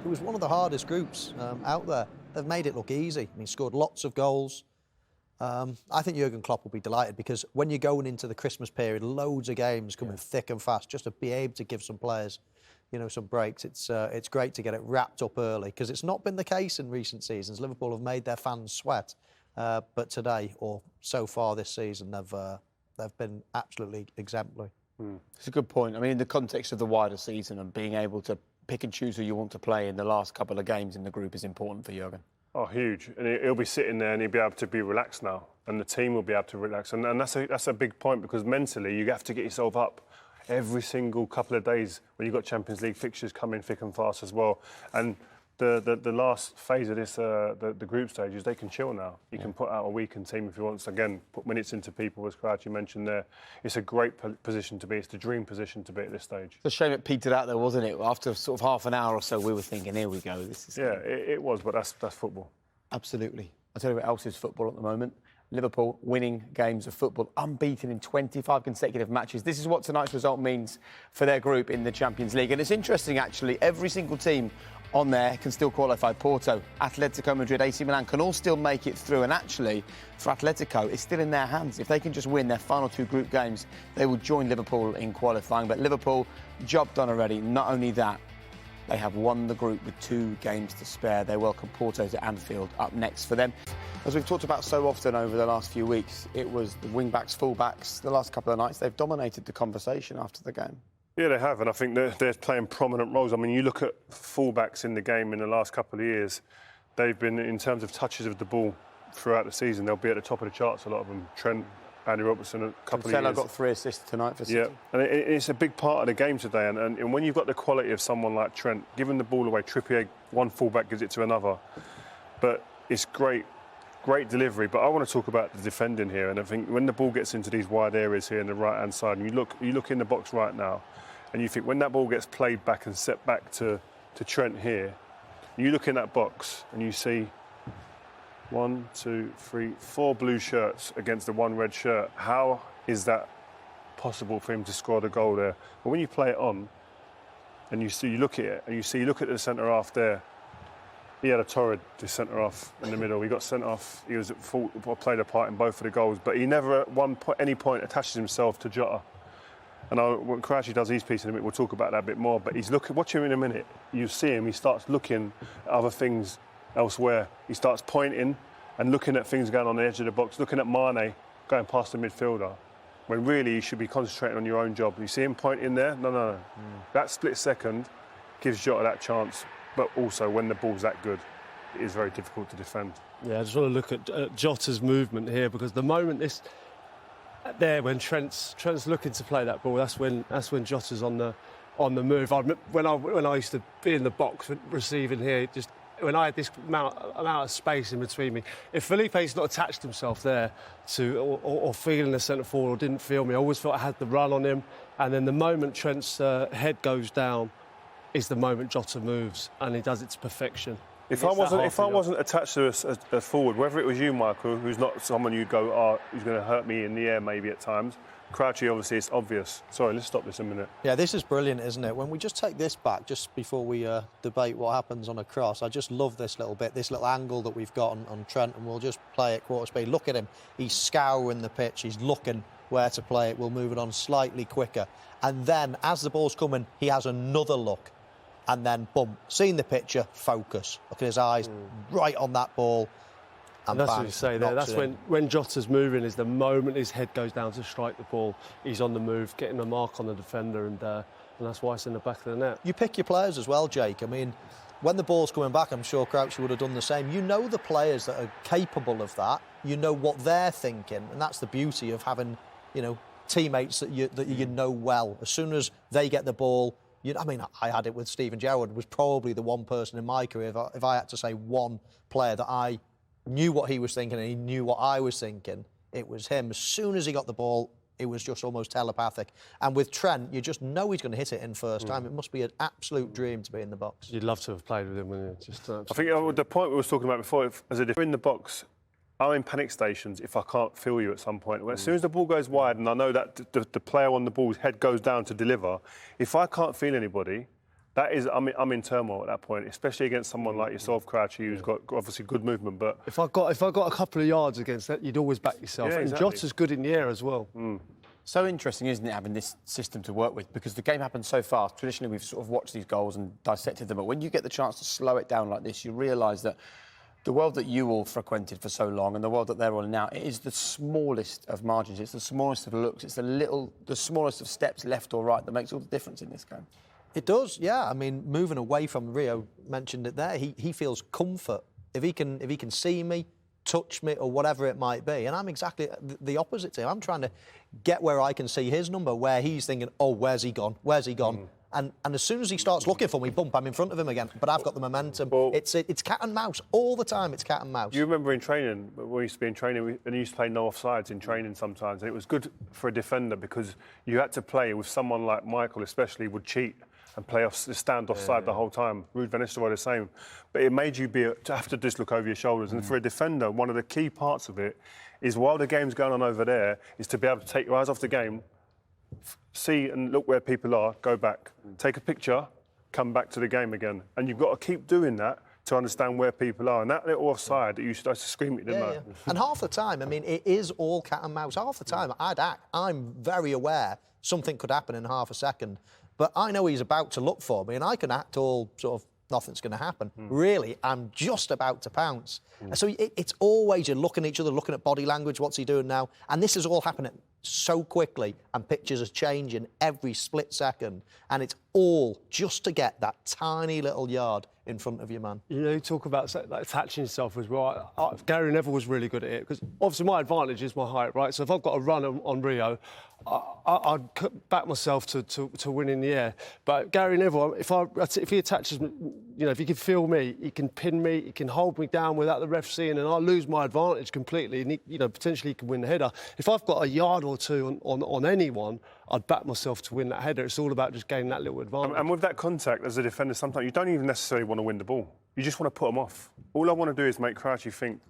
It was one of the hardest groups out there. They've made it look easy. I mean, scored lots of goals. I think Jurgen Klopp will be delighted because when you're going into the Christmas period, loads of games coming thick and fast, just to be able to give some players, some breaks. It's great to get it wrapped up early because it's not been the case in recent seasons. Liverpool have made their fans sweat, but today, or so far this season, they've been absolutely exemplary. It's a good point. I mean, in the context of the wider season and being able to pick and choose who you want to play in the last couple of games in the group is important for Jurgen. Oh, huge. And he'll be sitting there and he'll be able to be relaxed now. And the team will be able to relax. And that's a big point because mentally you have to get yourself up every single couple of days when you've got Champions League fixtures coming thick and fast as well. And the last phase of this, the group stages, they can chill now. You can put out a weakened team if you want. Again, put minutes into people, as Crouchy mentioned there. It's a great position to be. It's the dream position to be at this stage. It's a shame it petered out there, wasn't it? After sort of half an hour or so, we were thinking, here we go. This is it was, but that's football. Absolutely. I'll tell you what else is football at the moment. Liverpool winning games of football, unbeaten in 25 consecutive matches. This is what tonight's result means for their group in the Champions League. And it's interesting, actually, every single team on there can still qualify. Porto, Atletico Madrid, AC Milan can all still make it through. And actually, for Atletico, it's still in their hands. If they can just win their final two group games, they will join Liverpool in qualifying. But Liverpool, job done already. Not only that, they have won the group with 2 games to spare. They welcome Porto to Anfield up next for them. As we've talked about so often over the last few weeks, it was the wing-backs, full-backs. The last couple of nights, they've dominated the conversation after the game. Yeah, they have, and I think they're playing prominent roles. I mean, you look at full-backs in the game in the last couple of years, they've been, in terms of touches of the ball throughout the season, they'll be at the top of the charts, a lot of them. Trent, Andy Robertson, a couple of years. Got 3 assists tonight for City. Yeah, and it's a big part of the game today. And when you've got the quality of someone like Trent, giving the ball away, Trippier, one fullback gives it to another. But it's great delivery. But I want to talk about the defending here. And I think when the ball gets into these wide areas here in the right-hand side, and you look in the box right now, and you think when that ball gets played back and set back to Trent here, you look in that box and you see 1, 2, 3, 4 blue shirts against the 1 red shirt. How is that possible for him to score the goal there? But when you play it on, and you look at it, and you look at the centre half there. He had a torrid centre half in the middle. He got sent off. He was at fault, played a part in both of the goals, but he never at any point attaches himself to Jota. And when Crouchy does his piece in a minute, we'll talk about that a bit more. But watch him in a minute. You see him. He starts looking at other things elsewhere. He starts pointing and looking at things going on the edge of the box, looking at Mane going past the midfielder, when really you should be concentrating on your own job. You see him pointing there? No. That split second gives Jota that chance, but also when the ball's that good, it is very difficult to defend. Yeah, I just want to look at Jota's movement here because the moment when Trent's looking to play that ball, that's when Jota's on the move. When I used to be in the box receiving here, just when I had this amount of space in between me, if Felipe's not attached himself there to or feeling the centre forward or didn't feel me, I always felt I had the run on him. And then the moment Trent's head goes down is the moment Jota moves, and he does it to perfection. If I wasn't attached to a forward, whether it was you, Michael, who's not someone you'd go, who's going to hurt me in the air maybe at times. Crouchy, obviously, it's obvious. Sorry, let's stop this a minute. Yeah, this is brilliant, isn't it? When we just take this back, just before we debate what happens on a cross, I just love this little bit, this little angle that we've got on Trent, and we'll just play it quarter speed. Look at him. He's scouring the pitch. He's looking where to play it. We'll move it on slightly quicker. And then, as the ball's coming, he has another look. And then, boom, seeing the picture, focus. Look at his eyes, right on that ball. And that's bang, what you say there. That's when Jota's moving is the moment his head goes down to strike the ball. He's on the move, getting a mark on the defender, and that's why it's in the back of the net. You pick your players as well, Jake. I mean, when the ball's coming back, I'm sure Crouchy would have done the same. You know the players that are capable of that. You know what they're thinking, and that's the beauty of having, teammates that you know well. As soon as they get the ball, I had it with Steven Gerrard, was probably the one person in my career, if I had to say one player that I knew what he was thinking and he knew what I was thinking, it was him. As soon as he got the ball, it was just almost telepathic. And with Trent, you just know he's going to hit it in first time. It must be an absolute dream to be in the box. You'd love to have played with him, wouldn't you? I think the point we were talking about before, as a defender in the box, I'm in panic stations if I can't feel you at some point. As soon as the ball goes wide and I know that the player on the ball's head goes down to deliver, if I can't feel anybody, I'm in turmoil at that point, especially against someone like yourself, Crouchy, who's got obviously good movement. But if I got a couple of yards against that, you'd always back yourself. Yeah, and exactly. Jota's good in the air as well. So interesting, isn't it, having this system to work with? Because the game happens so fast. Traditionally, we've sort of watched these goals and dissected them. But when you get the chance to slow it down like this, you realise that the world that you all frequented for so long and the world that they're on now, it is the smallest of margins. It's the smallest of looks. It's the smallest of steps left or right that makes all the difference in this game. It does, yeah. I mean, moving away from Rio, mentioned it there, he feels comfort. If he can see me, touch me or whatever it might be. And I'm exactly the opposite to him. I'm trying to get where I can see his number, where he's thinking, oh, where's he gone? Where's he gone? And as soon as he starts looking for me, bump, I'm in front of him again. But I've got the momentum. Well, it's cat and mouse. All the time, it's cat and mouse. you remember in training, when we used to be in training, and you used to play no offsides in training sometimes. And it was good for a defender because you had to play with someone like Michael, especially, would cheat and stand offside the whole time. Ruud van Nistelrooy the same. But it made you to have to just look over your shoulders. And for a defender, one of the key parts of it is while the game's going on over there, is to be able to take your eyes off the game, see and look where people are, go back, take a picture, come back to the game again. And you've got to keep doing that to understand where people are. And that little offside that you started to scream at, didn't I? Yeah. And half the time, I mean, it is all cat and mouse. Half the time, I'm very aware something could happen in half a second. But I know he's about to look for me, and I can act all sort of nothing's going to happen. Really, I'm just about to pounce. So it's always you're looking at each other, looking at body language, what's he doing now? And this is all happening so quickly, and pictures are changing every split second. And it's all just to get that tiny little yard in front of your man. You know, you talk about like attaching yourself as well. Gary Neville was really good at it because obviously my advantage is my height, right? So if I've got a run on Rio, I'd back myself to win in the air. But Gary Neville, if he attaches me, you know, if he can feel me, he can pin me, he can hold me down without the ref seeing, and I lose my advantage completely. And he, potentially he can win the header. If I've got a yard or two on anyone, I'd back myself to win that header. It's all about just gaining that little advantage. And with that contact as a defender, sometimes you don't even necessarily want to win the ball. You just want to put them off. All I want to do is make Crouchy think,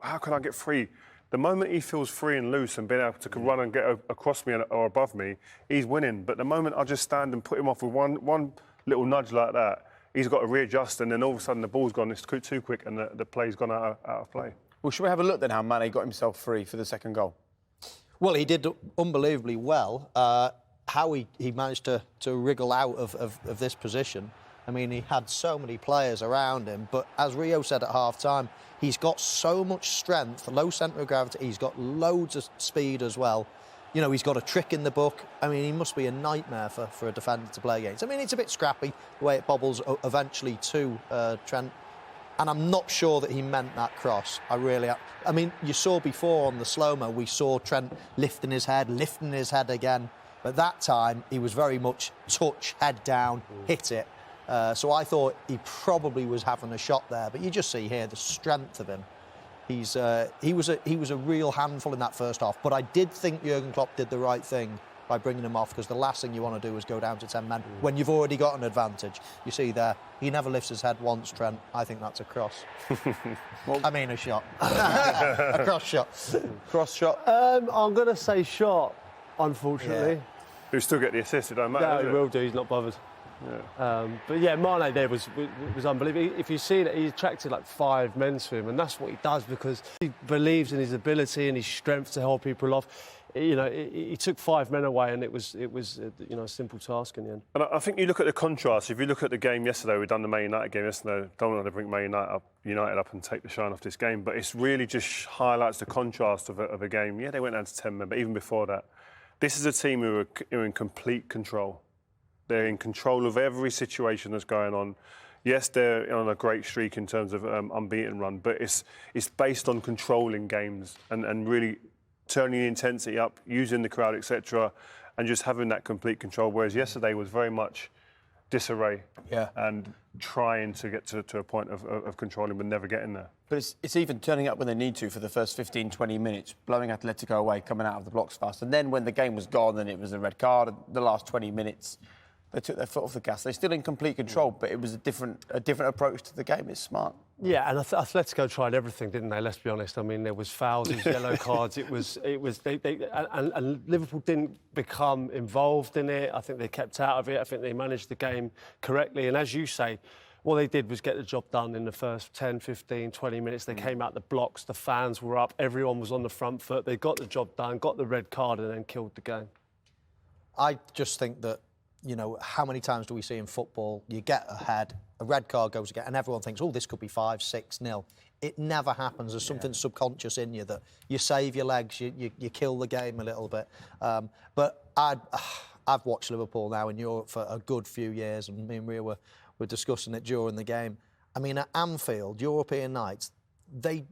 how can I get free? The moment he feels free and loose and being able to run and get across me or above me, he's winning. But the moment I just stand and put him off with one little nudge like that, he's got to readjust, and then all of a sudden the ball's gone too quick and the play's gone out of play. Well, should we have a look then how Mane got himself free for the second goal? Well, he did unbelievably well. How he managed to wriggle out of this position. I mean, he had so many players around him, but as Rio said at half-time, he's got so much strength, low centre of gravity, he's got loads of speed as well. You know, he's got a trick in the book. I mean, he must be a nightmare for a defender to play against. I mean, it's a bit scrappy, the way it bobbles eventually to Trent. And I'm not sure that he meant that cross. I mean, you saw before on the slow-mo, we saw Trent lifting his head again. But that time, he was very much touch, head down, hit it. So I thought he probably was having a shot there. But you just see here the strength of him. He was a real handful in that first half. But I did think Jurgen Klopp did the right thing by bringing him off, because the last thing you want to do is go down to 10 men when you've already got an advantage. You see there, he never lifts his head once, Trent. I think that's a cross. I mean a shot. A cross shot. Cross shot. I'm going to say shot, unfortunately. He'll still get the assist, it don't matter. Yeah, he will do, he's not bothered. Yeah. But yeah, Mane there was unbelievable. If you see that, he attracted like 5 men to him, and that's what he does because he believes in his ability and his strength to hold people off. You know, he took 5 men away, and it was a simple task in the end. And I think you look at the contrast. If you look at the game yesterday, we've done the Man United game yesterday. Don't want to bring Man United up and take the shine off this game, but it's really just highlights the contrast of a game. Yeah, they went down to 10 men, but even before that, this is a team who are in complete control. They're in control of every situation that's going on. Yes, they're on a great streak in terms of unbeaten run, but it's based on controlling games and really turning the intensity up, using the crowd, etc., and just having that complete control. Whereas yesterday was very much disarray and trying to get to a point of controlling, but never getting there. But it's even turning up when they need to for the first 15, 20 minutes, blowing Atletico away, coming out of the blocks fast. And then when the game was gone and it was a red card, the last 20 minutes, they took their foot off the gas. They're still in complete control, but it was a different approach to the game. It's smart. Yeah, and Atletico tried everything, didn't they? Let's be honest. I mean, there was fouls, there was yellow cards. It was. And Liverpool didn't become involved in it. I think they kept out of it. I think they managed the game correctly. And as you say, what they did was get the job done in the first 10, 15, 20 minutes. They came out the blocks, the fans were up, everyone was on the front foot. They got the job done, got the red card, and then killed the game. I just think that, you know, how many times do we see in football, you get ahead, a red card goes again, and everyone thinks, oh, this could be 5-6-0. It never happens. There's something subconscious in you that you save your legs, you kill the game a little bit. But I've watched Liverpool now in Europe for a good few years, and me and Ria were discussing it during the game. I mean, at Anfield, European nights, they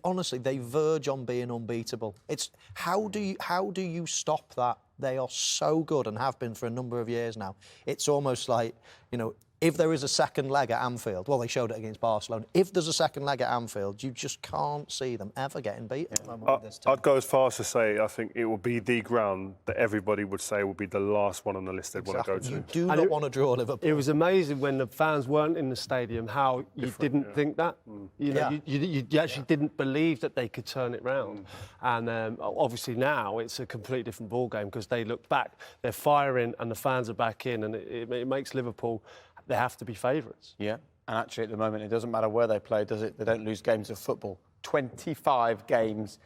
honestly verge on being unbeatable. It's how do you stop that? They are so good and have been for a number of years now. It's almost like, you know, if there is a second leg at Anfield, well, they showed it against Barcelona. If there's a second leg at Anfield, you just can't see them ever getting beaten. With this team. I'd go as far as to say I think it will be the ground that everybody would say will be the last one on the list they'd want to go to. You do not want to draw Liverpool. It was amazing when the fans weren't in the stadium how you didn't think that. You know, you actually didn't believe that they could turn it round. And obviously now it's a completely different ball game because they look back, they're firing, and the fans are back in, and it makes Liverpool. They have to be favourites. Yeah, and actually at the moment it doesn't matter where they play, does it? They don't lose games of football. 25 games